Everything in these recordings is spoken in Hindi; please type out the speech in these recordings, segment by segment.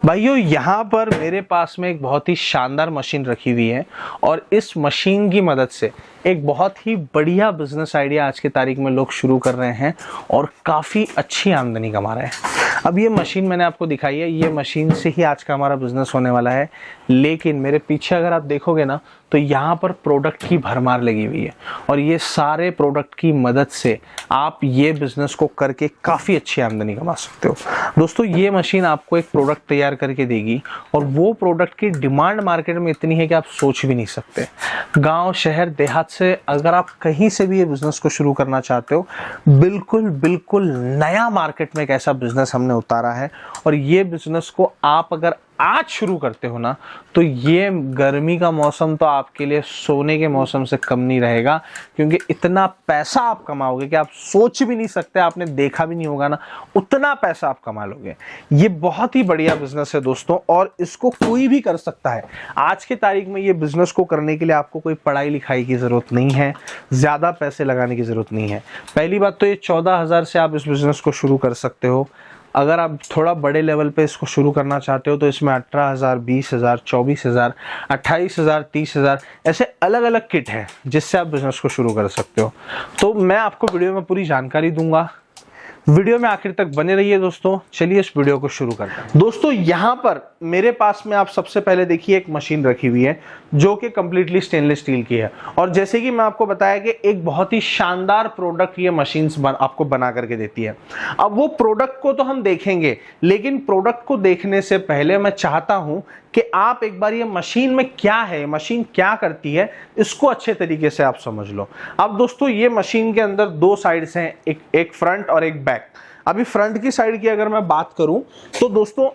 भाइयों यहाँ पर मेरे पास में एक बहुत ही शानदार मशीन रखी हुई है और इस मशीन की मदद से एक बहुत ही बढ़िया बिजनेस आइडिया आज की तारीख में लोग शुरू कर रहे हैं और काफ़ी अच्छी आमदनी कमा रहे हैं। अब ये मशीन मैंने आपको दिखाई है, ये मशीन से ही आज का हमारा बिजनेस होने वाला है। लेकिन मेरे पीछे अगर आप देखोगे ना तो यहाँ पर प्रोडक्ट की भरमार लगी हुई है और ये सारे प्रोडक्ट की मदद से आप ये बिजनेस को करके काफ़ी अच्छी आमदनी कमा सकते हो। दोस्तों ये मशीन आपको एक प्रोडक्ट तैयार करके देगी और वो प्रोडक्ट की डिमांड मार्केट में इतनी है कि आप सोच भी नहीं सकते। गांव शहर देहात से अगर आप कहीं से भी ये बिजनेस को शुरू करना चाहते हो, बिल्कुल बिल्कुल नया मार्केट में एक ऐसा बिजनेस हमने उतारा है और ये बिजनेस को आप अगर आज शुरू करते हो ना तो ये गर्मी का मौसम तो आपके लिए सोने के मौसम से कम नहीं रहेगा, क्योंकि इतना पैसा आप कमाओगे कि आप सोच भी नहीं सकते, आपने देखा भी नहीं होगा ना, उतना पैसा आप कमा लोगे। ये बहुत ही बढ़िया बिजनेस है दोस्तों और इसको कोई भी कर सकता है। आज की तारीख में ये बिजनेस को करने के लिए आपको कोई पढ़ाई लिखाई की जरूरत नहीं है, ज्यादा पैसे लगाने की जरूरत नहीं है। पहली बात तो ये 14,000 से आप इस बिजनेस को शुरू कर सकते हो। अगर आप थोड़ा बड़े लेवल पे इसको शुरू करना चाहते हो तो इसमें 18,000, 20,000, 24,000, 28,000, 30,000 ऐसे अलग अलग किट है जिससे आप बिजनेस को शुरू कर सकते हो। तो मैं आपको वीडियो में पूरी जानकारी दूंगा, वीडियो में आखिर तक बने रहिए दोस्तों। चलिए इस वीडियो को शुरू करते हैं। दोस्तों यहाँ पर मेरे पास में आप सबसे पहले देखिए एक मशीन रखी हुई है जो कि कंप्लीटली स्टेनलेस स्टील की है और जैसे कि मैं आपको बताया कि एक बहुत ही शानदार प्रोडक्ट ये मशीन आपको बना करके देती है। अब वो प्रोडक्ट को तो हम देखेंगे, लेकिन प्रोडक्ट को देखने से पहले मैं चाहता हूं कि आप एक बार ये मशीन में क्या है, मशीन क्या करती है, इसको अच्छे तरीके से आप समझ लो। अब दोस्तों ये मशीन के अंदर दो साइड्स हैं, एक फ्रंट और एक बैक। अभी फ्रंट की साइड की अगर मैं बात करूं तो दोस्तों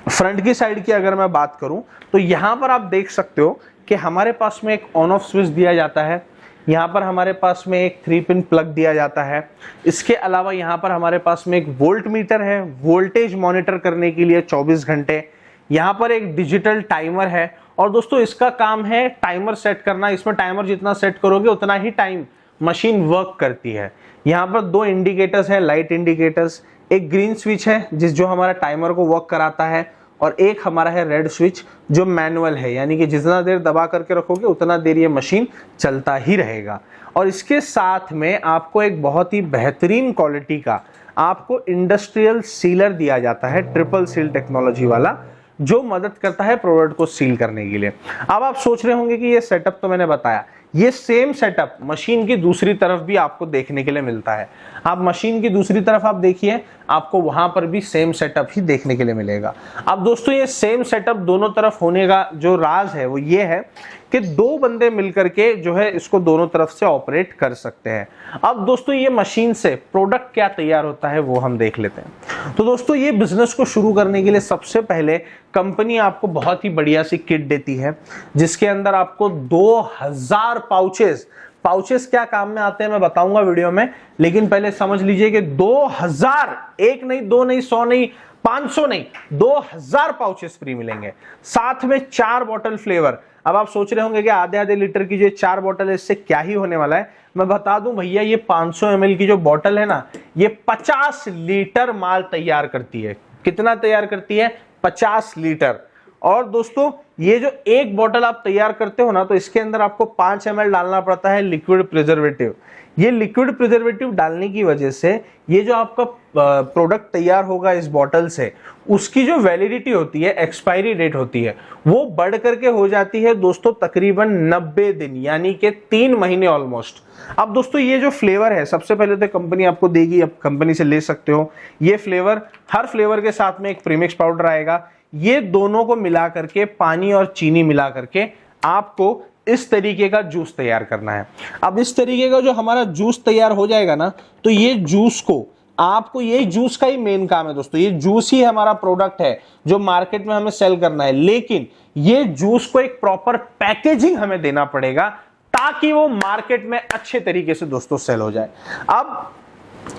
फ्रंट की साइड की अगर मैं बात करूं तो यहां पर आप देख सकते हो कि हमारे पास में एक ऑन ऑफ स्विच दिया जाता है, यहाँ पर हमारे पास में एक 3 पिन प्लग दिया जाता है। इसके अलावा यहाँ पर हमारे पास में एक वोल्ट मीटर है, वोल्टेज मॉनिटर करने के लिए 24 घंटे। यहाँ पर एक डिजिटल टाइमर है और दोस्तों इसका काम है टाइमर सेट करना। इसमें टाइमर जितना सेट करोगे उतना ही टाइम मशीन वर्क करती है। यहाँ पर दो इंडिकेटर्स है, लाइट इंडिकेटर्स, एक ग्रीन स्विच है जो हमारा टाइमर को वर्क कराता है और एक हमारा है रेड स्विच जो मैनुअल है, यानी कि जितना देर दबा करके रखोगे उतना देर ये मशीन चलता ही रहेगा। और इसके साथ में आपको एक बहुत ही बेहतरीन क्वालिटी का आपको इंडस्ट्रियल सीलर दिया जाता है, ट्रिपल सील टेक्नोलॉजी वाला, जो मदद करता है प्रोडक्ट को सील करने के लिए। अब आप सोच रहे होंगे कि ये सेटअप तो मैंने बताया, ये सेम सेटअप मशीन की दूसरी तरफ भी आपको देखने के लिए मिलता है। आप मशीन की दूसरी तरफ आप देखिए, आपको वहां पर भी सेम सेटअप ही देखने के लिए मिलेगा। अब दोस्तों ये सेम सेटअप दोनों तरफ होने का जो राज है वो ये है कि दो बंदे मिलकर के जो है इसको दोनों तरफ से ऑपरेट कर सकते हैं। अब दोस्तों ये मशीन से प्रोडक्ट क्या तैयार होता है वो हम देख लेते हैं। तो दोस्तों ये बिजनेस को शुरू करने के लिए सबसे पहले कंपनी आपको बहुत ही बढ़िया सी किट देती है जिसके अंदर आपको 2000 पाउचेस क्या काम में आते हैं मैं बताऊंगा वीडियो में, लेकिन पहले समझ लीजिए कि 2000, एक नहीं, दो नहीं, 100 नहीं, 500 नहीं, 2000 पाउचेस फ्री मिलेंगे। साथ में 4 बॉटल फ्लेवर। अब आप सोच रहे होंगे कि आधे आधे लीटर की जो 4 बॉटल है इससे क्या ही होने वाला है। मैं बता दूं भैया, ये 500 ml की जो बॉटल है ना, ये 50 लीटर माल तैयार करती है। कितना तैयार करती है? 50 लीटर। और दोस्तों ये जो एक बॉटल आप तैयार करते हो ना तो इसके अंदर आपको 5 ml डालना पड़ता है लिक्विड प्रिजर्वेटिव। ये लिक्विड प्रिजर्वेटिव डालने की वजह से ये जो आपका प्रोडक्ट तैयार होगा इस बॉटल से, उसकी जो वैलिडिटी होती है, एक्सपायरी डेट होती है, वो बढ़ करके हो जाती है दोस्तों तकरीबन 90 दिन, यानी कि 3 महीने ऑलमोस्ट। अब दोस्तों ये जो फ्लेवर है, सबसे पहले तो कंपनी आपको देगी, अब कंपनी से ले सकते हो ये फ्लेवर। हर फ्लेवर के साथ में एक प्रीमिक्स पाउडर आएगा। ये दोनों को मिला करके, पानी और चीनी मिला करके आपको इस तरीके का जूस तैयार करना है। अब इस तरीके का जो हमारा जूस तैयार हो जाएगा ना, तो ये जूस को आपको, ये जूस का ही मेन काम है दोस्तों, ये जूस ही हमारा प्रोडक्ट है जो मार्केट में हमें सेल करना है, लेकिन ये जूस को एक प्रॉपर पैकेजिंग हमें देना पड़ेगा ताकि वो मार्केट में अच्छे तरीके से दोस्तों सेल हो जाए। अब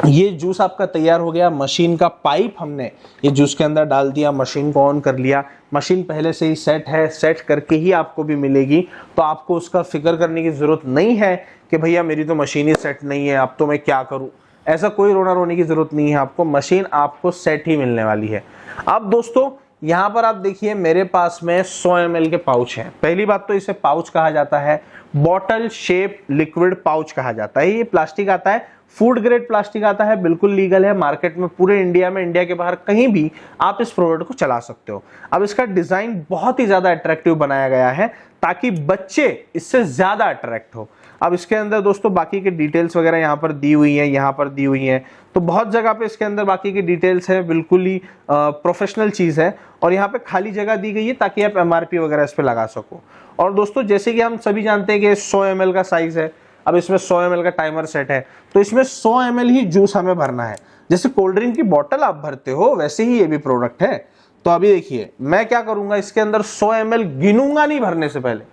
ये जूस आपका तैयार हो गया, मशीन का पाइप हमने ये जूस के अंदर डाल दिया, मशीन को ऑन कर लिया। मशीन पहले से ही सेट है, सेट करके ही आपको भी मिलेगी, तो आपको उसका फिक्र करने की जरूरत नहीं है कि भैया मेरी तो मशीन ही सेट नहीं है, अब तो मैं क्या करूं। ऐसा कोई रोना रोने की जरूरत नहीं है, आपको मशीन आपको सेट ही मिलने वाली है। अब दोस्तों यहाँ पर आप देखिए मेरे पास में 100 ml के पाउच हैं। पहली बात तो इसे पाउच कहा जाता है, बॉटल शेप लिक्विड पाउच कहा जाता है। ये प्लास्टिक आता है, फूड ग्रेड प्लास्टिक आता है, बिल्कुल लीगल है मार्केट में, पूरे इंडिया में, इंडिया के बाहर कहीं भी आप इस प्रोडक्ट को चला सकते हो। अब इसका डिजाइन बहुत ही ज्यादा अट्रैक्टिव बनाया गया है ताकि बच्चे इससे ज्यादा अट्रैक्ट हो। अब इसके अंदर दोस्तों बाकी के डिटेल्स वगैरह यहाँ पर दी हुई हैं, यहाँ पर दी हुई हैं, तो बहुत जगह पे इसके अंदर बाकी की डिटेल्स है, बिल्कुल ही प्रोफेशनल चीज है। और यहाँ पे खाली जगह दी गई है ताकि आप MRP वगैरह इस पे लगा सको। और दोस्तों जैसे कि हम सभी जानते हैं कि 100 ml का साइज है, अब इसमें 100 ml का टाइमर सेट है, तो इसमें 100 ml ही जूस हमें भरना है। जैसे कोल्ड ड्रिंक की बोतल आप भरते हो वैसे ही ये भी प्रोडक्ट है। तो अभी देखिए मैं क्या करूंगा, इसके अंदर 100 ml गिनूंगा नहीं भरने से पहले,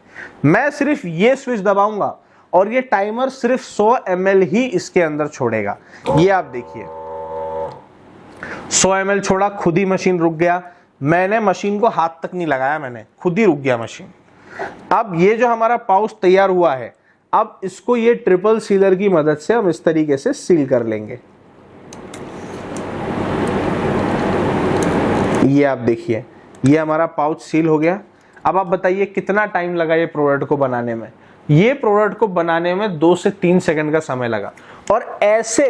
मैं सिर्फ ये स्विच दबाऊंगा और ये टाइमर सिर्फ 100 ml ही इसके अंदर छोड़ेगा। ये आप देखिए 100 ml छोड़ा, खुद ही मशीन रुक गया। मैंने मशीन को हाथ तक नहीं लगाया, मैंने खुद ही रुक गया मशीन। अब ये जो हमारा पाउच तैयार हुआ है, अब इसको ये ट्रिपल सीलर की मदद से हम इस तरीके से सील कर लेंगे। ये आप देखिए ये हमारा पाउच सील हो गया। अब आप बताइए कितना टाइम लगा ये प्रोडक्ट को बनाने में। ये प्रोडक्ट को बनाने में 2 से 3 सेकंड का समय लगा और ऐसे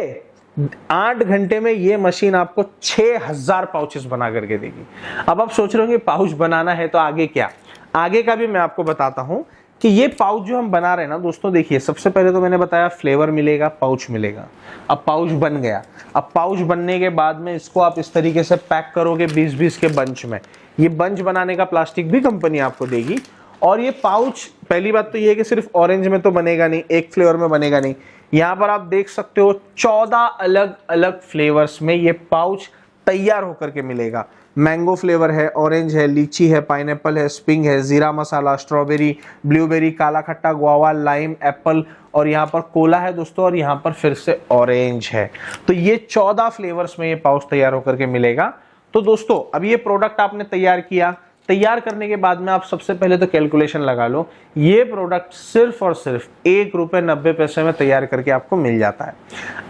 8 घंटे में ये मशीन आपको 6000 पाउचेस बना करके देगी। अब आप सोच रहे होंगे पाउच बनाना है तो आगे क्या, आगे का भी मैं आपको बताता हूं कि ये पाउच जो हम बना रहे हैं ना दोस्तों, देखिए सबसे पहले तो मैंने बताया फ्लेवर मिलेगा, पाउच मिलेगा। अब पाउच बन गया, अब पाउच बनने के बाद में इसको आप इस तरीके से पैक करोगे 20-20 के बंच में। ये बंच बनाने का प्लास्टिक भी कंपनी आपको देगी। और ये पाउच, पहली बात तो ये है कि सिर्फ ऑरेंज में तो बनेगा नहीं, एक फ्लेवर में बनेगा नहीं। यहाँ पर आप देख सकते हो 14 अलग अलग फ्लेवर्स में ये पाउच तैयार होकर के मिलेगा। मैंगो फ्लेवर है, ऑरेंज है, लीची है, पाइनएप्पल है, स्प्रिंग है, जीरा मसाला, स्ट्रॉबेरी, ब्लूबेरी, काला खट्टा, गुआवा, लाइम, एप्पल और यहाँ पर कोला है दोस्तों, और यहाँ पर फिर से ऑरेंज है। तो ये 14 फ्लेवर्स में ये पाउच तैयार होकर के मिलेगा। तो दोस्तों अब ये प्रोडक्ट आपने तैयार किया, तैयार करने के बाद में आप सबसे पहले तो कैलकुलेशन लगा लो, ये प्रोडक्ट सिर्फ और सिर्फ ₹1.90 में तैयार करके आपको मिल जाता है।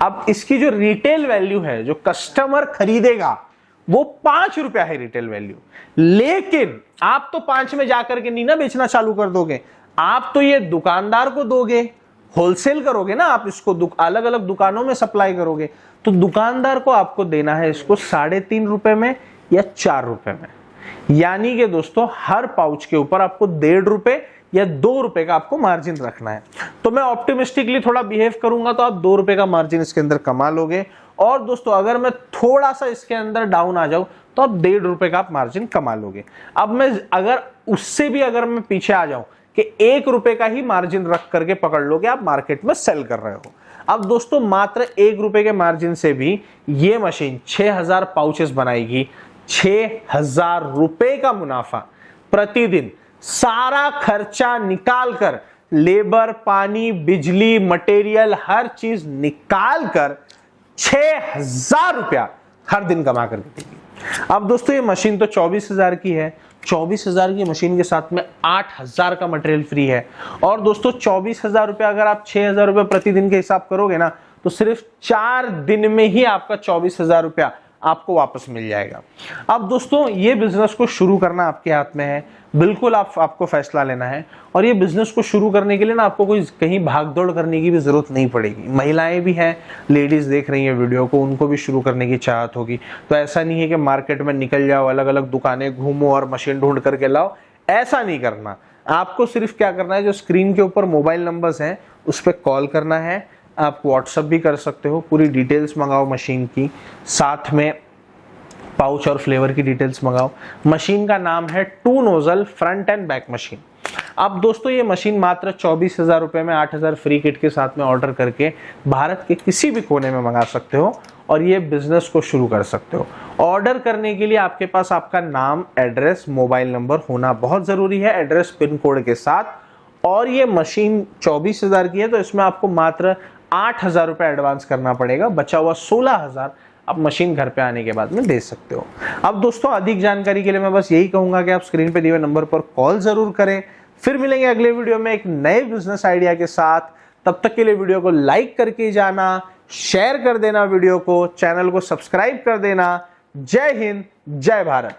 अब इसकी जो रिटेल वैल्यू है, जो कस्टमर खरीदेगा, वो ₹5 है रिटेल वैल्यू। लेकिन आप तो 5 में जाकर के नहीं ना बेचना चालू कर दोगे, आप तो ये दुकानदार को दोगे, होलसेल करोगे ना आप इसको, अलग अलग दुकानों में सप्लाई करोगे। तो दुकानदार को आपको देना है इसको ₹3.5 में या ₹4 में। यानी कि दोस्तों हर पाउच के ऊपर आपको ₹1.5 या ₹2 का आपको मार्जिन रखना है। तो मैं ऑप्टिमिस्टिकली थोड़ा बिहेव करूंगा तो आप ₹2 का मार्जिन इसके अंदर कमा लोगे। और दोस्तों अगर मैं थोड़ा सा इसके अंदर डाउन आ जाऊं तो आप ₹1.5 का आप मार्जिन कमा लोगे। अब मैं अगर उससे भी अगर मैं पीछे आ जाऊं कि ₹1 का ही मार्जिन रख करके पकड़ लोगे, आप मार्केट में सेल कर रहे हो। अब दोस्तों मात्र ₹1 के मार्जिन से भी ये मशीन 6000 पाउचेस बनाएगी। ₹6000 का मुनाफा प्रतिदिन, सारा खर्चा निकाल कर, लेबर, पानी, बिजली, मटेरियल, हर चीज निकाल कर ₹6000 हर दिन कमा कर देगी। अब दोस्तों ये मशीन तो 24,000 की है, 24,000 की मशीन के साथ में 8,000 का मटेरियल फ्री है। और दोस्तों 24,000 अगर आप ₹6000 प्रतिदिन के हिसाब करोगे ना, तो सिर्फ 4 दिन में ही आपका ₹24,000 आपको वापस मिल जाएगा। अब दोस्तों ये बिजनेस को शुरू करना आपके हाथ में है, बिल्कुल आपको फैसला लेना है। और ये बिजनेस को शुरू करने के लिए ना आपको कोई कहीं भागदौड़ करने की भी जरूरत नहीं पड़ेगी। महिलाएं भी हैं, लेडीज देख रही हैं वीडियो को, उनको भी शुरू करने की चाहत होगी। तो ऐसा नहीं है कि मार्केट में निकल जाओ, अलग अलग दुकानें घूमो और मशीन ढूंढ करके लाओ, ऐसा नहीं करना। आपको सिर्फ क्या करना है, जो स्क्रीन के ऊपर मोबाइल नंबर्स हैं उस पर कॉल करना है। आप व्हाट्सएप भी कर सकते हो, पूरी डिटेल्स मंगाओ मशीन की, साथ में पाउच और फ्लेवर की डिटेल्स मंगाओ। मशीन का नाम है 2 nozzle front end back machine. अब दोस्तों ये मशीन मात्र 24,000 में 8,000 फ्री किट के साथ में ऑर्डर करके भारत के किसी भी कोने में मंगा सकते हो और ये बिजनेस को शुरू कर सकते हो। ऑर्डर करने के लिए आपके पास आपका नाम, एड्रेस, मोबाइल नंबर होना बहुत जरूरी है, एड्रेस पिन कोड के साथ। और ये मशीन 24,000 की है तो इसमें आपको मात्र ₹8,000 एडवांस करना पड़ेगा, बचा हुआ 16,000 आप मशीन घर पे आने के बाद में दे सकते हो। अब दोस्तों अधिक जानकारी के लिए मैं बस यही कहूंगा कि आप स्क्रीन पे दिए हुए नंबर पर कॉल जरूर करें। फिर मिलेंगे अगले वीडियो में एक नए बिजनेस आइडिया के साथ। तब तक के लिए वीडियो को लाइक करके जाना, शेयर कर देना वीडियो को, चैनल को सब्सक्राइब कर देना। जय हिंद, जय भारत।